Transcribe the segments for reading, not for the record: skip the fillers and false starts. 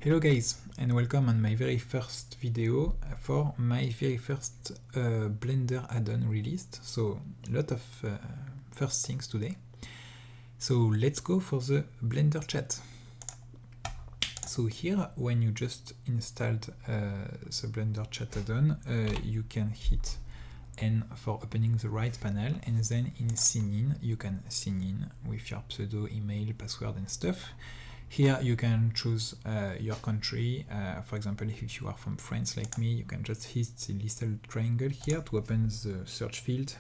Hello guys, and welcome on my very first video for my very first Blender add-on released. So a lot of first things today. So let's go for the Blender chat. So here, when you just installed the Blender chat add-on, you can hit N for opening the right panel, and then in sign in, you can sign in with your pseudo, email, password and stuff. Here you can choose your country. For example, if you are from France like me, you can just hit the little triangle here to open the search field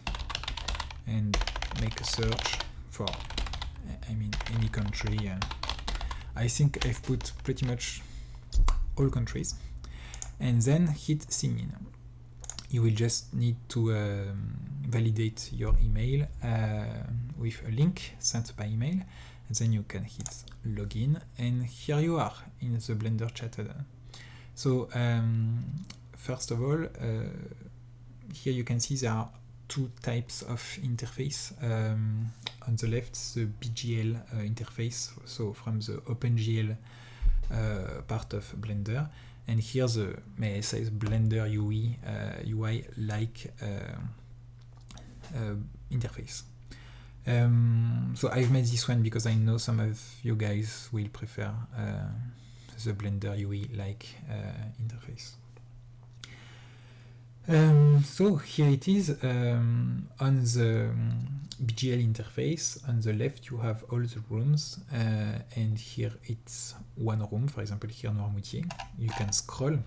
and make a search for, any country. I think I've put pretty much all countries, and then hit sign in. You will just need to validate your email with a link sent by email, and then you can hit login, and here you are in the Blender chat add-on. So first of all, here you can see there are two types of interface. On the left, the BGL interface, so from the OpenGL part of Blender, and here the, may I say, Blender UI like interface. So I've made this one because I know some of you guys will prefer the Blender UI like interface. So here it is on the BGL interface. On the left you have all the rooms, and here it's one room. For example, here Noirmoutier. You can scroll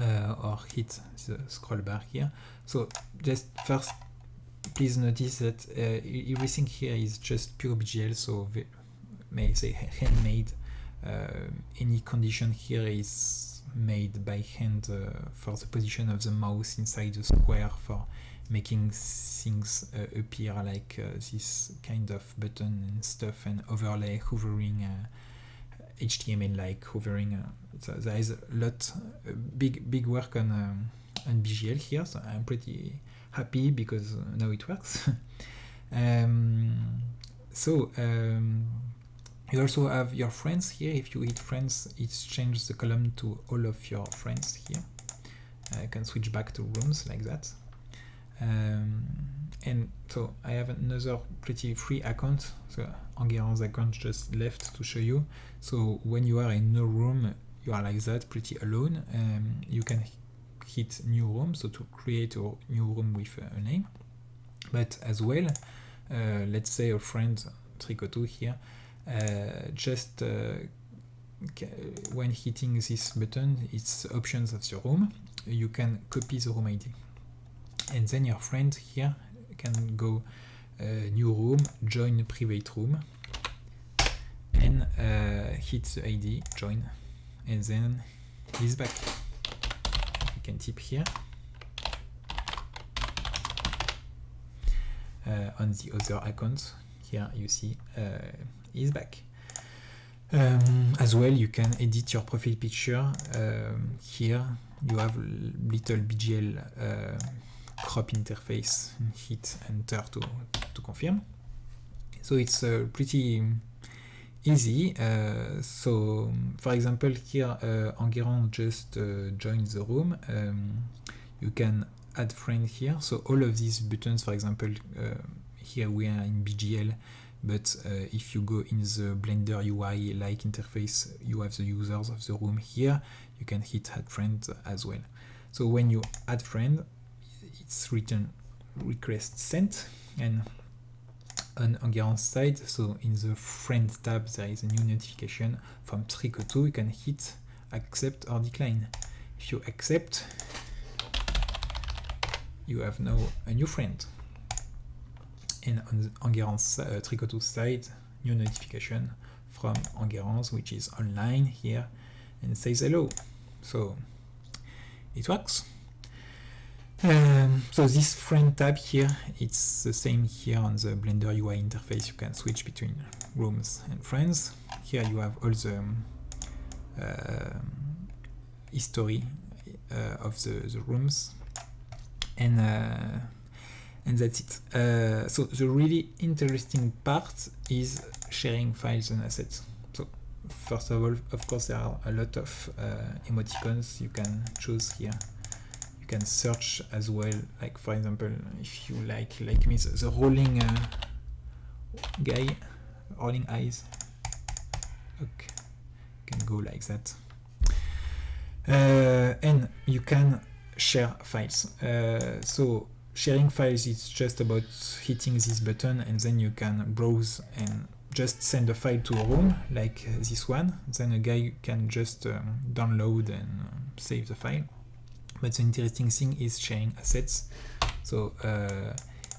or hit the scroll bar here. So just first, please notice that everything here is just pure BGL, so may I say handmade. Any condition here is made by hand for the position of the mouse inside the square, for making things appear like this kind of button and stuff, and overlay, hovering, HTML like hovering. So there is a lot, big work on BGL here, so I'm pretty happy because now it works. You also have your friends here. If you hit friends, it changes the column to all of your friends here. You can switch back to rooms like that. And so I have another pretty free account, so Enguerrand's account just left to show you. So when you are in a room, you are like that, pretty alone. You can hit new room, so to create a new room with a name. But as well, let's say a friend Tricoto here, just when hitting this button, it's options of the room, you can copy the room ID, and then your friend here can go new room, join private room, and hit the ID join, and then he's back. You can tip here. On the other account here, you see is back. As well, you can edit your profile picture. Here you have little BGL crop interface. Hit enter to confirm. So it's pretty easy. So for example, here Enguerrand just joined the room. You can add friend here. So all of these buttons, for example, here we are in BGL, but if you go in the Blender UI like interface, you have the users of the room here. You can hit add friend as well. So when you add friend, it's written request sent, and on Enguerrand's side, so in the friend tab, there is a new notification from Tricoto. You can hit accept or decline. If you accept, you have now a new friend. And on Enguerrand's Tricoto's side, new notification from Enguerrand's, which is online here, and says hello. So it works. So this friend tab here, it's the same here on the Blender UI interface. You can switch between rooms and friends. Here you have all the history of the rooms, and that's it. So the really interesting part is sharing files and assets. So first of all, of course, there are a lot of emoticons you can choose here. You can search as well, like for example, if you like me, the rolling guy, rolling eyes. Okay, can go like that. And you can share files. So sharing files is just about hitting this button, and then you can browse and just send a file to a room like this one. Then a guy can just download and save the file. But the interesting thing is sharing assets. So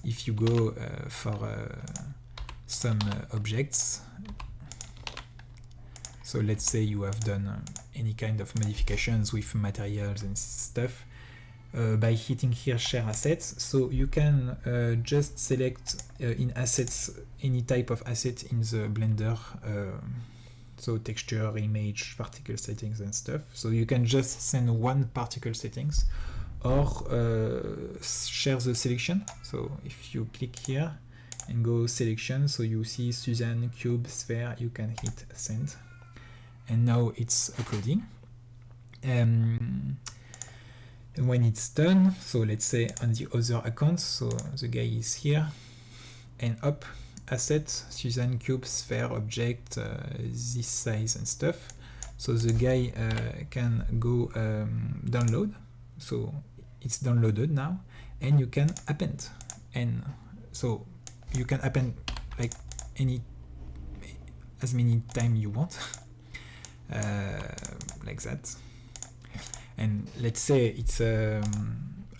if you go for some objects, so let's say you have done any kind of modifications with materials and stuff, by hitting here share assets, so you can just select in assets any type of asset in the Blender, so texture, image, particle settings and stuff. So you can just send one particle settings or share the selection. So if you click here and go selection, so you see Suzanne, cube, sphere, you can hit send, and now it's uploading. And when it's done, so let's say on the other account, so the guy is here, and up, asset, Suzanne, cube, sphere, object, this size and stuff. So the guy can go download, so it's downloaded now, and you can append. And so you can append like as many time you want, like that. And let's say it's a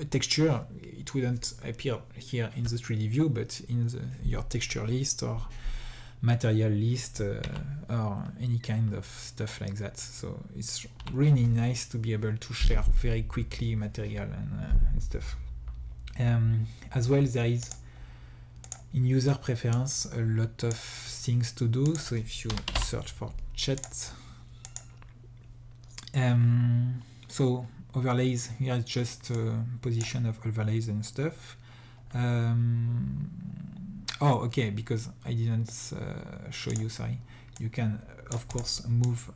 texture, it wouldn't appear here in the 3D view, but in your texture list or material list or any kind of stuff like that. So it's really nice to be able to share very quickly material and stuff. As well, there is in user preference a lot of things to do. So if you search for chat, so overlays, here is just position of overlays and stuff. Oh, okay, because I didn't show you, sorry. You can, of course, move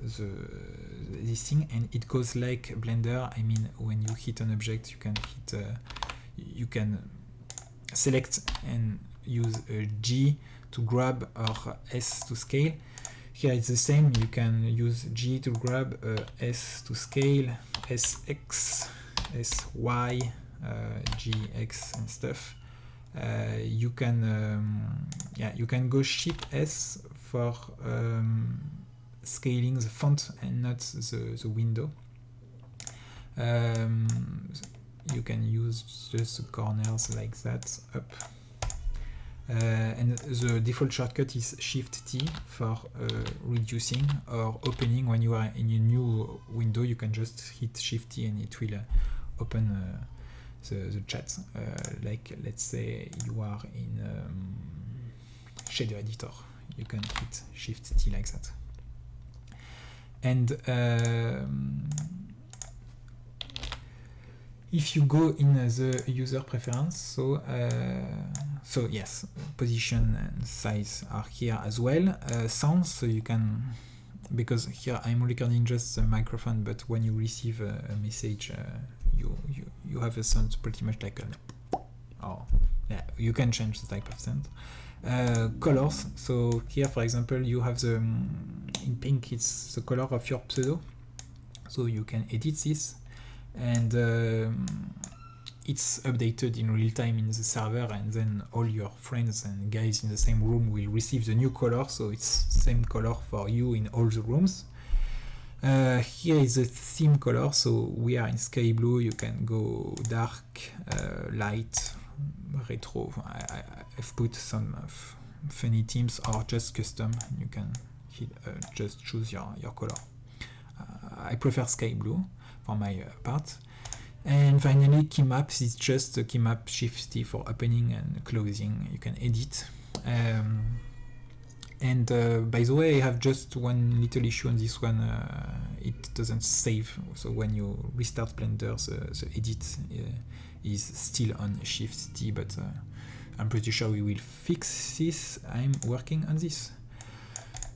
this thing, and it goes like Blender. I mean, when you hit an object, you can hit, you can select and use G to grab or S to scale. Here it's the same, you can use G to grab, S to scale, SX, SY, GX and stuff. You can you can go Shift S for scaling the font and not the window. You can use just the corners like that, up. And the default shortcut is Shift T for reducing or opening. When you are in a new window, you can just hit Shift T and it will open the chat. Like let's say you are in shader editor, you can hit Shift T like that. And if you go in the user preference, so yes, position and size are here as well. Sounds, so you can, because here I'm recording just the microphone, but when you receive a message, you have a sound pretty much like a, oh yeah, you can change the type of sound. Colors, so here for example you have the in pink, it's the color of your pseudo, so you can edit this, and it's updated in real time in the server, and then all your friends and guys in the same room will receive the new color, so it's same color for you in all the rooms. Here is the theme color, so we are in sky blue, you can go dark, light, retro. I've put some funny themes or just custom, you can just choose your color. I prefer sky blue for my part. And finally, key maps is just the key map Shift T for opening and closing. You can edit. And by the way, I have just one little issue on this one. It doesn't save. So when you restart Blender, the edit is still on Shift T, but I'm pretty sure we will fix this. I'm working on this.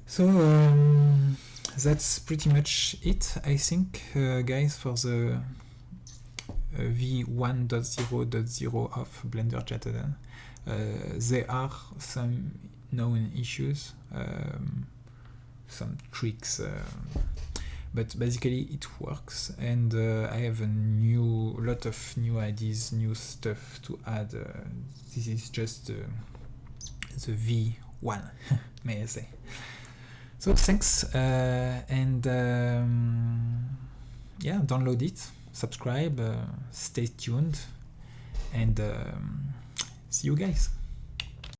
So that's pretty much it, I think, guys, for the v1.0.0 of Blender Jet Add-on. There are some known issues, some tricks, but basically it works, and I have a lot of new ideas, new stuff to add. This is just the V1, may I say. So thanks, and yeah, download it, subscribe, stay tuned, and see you guys.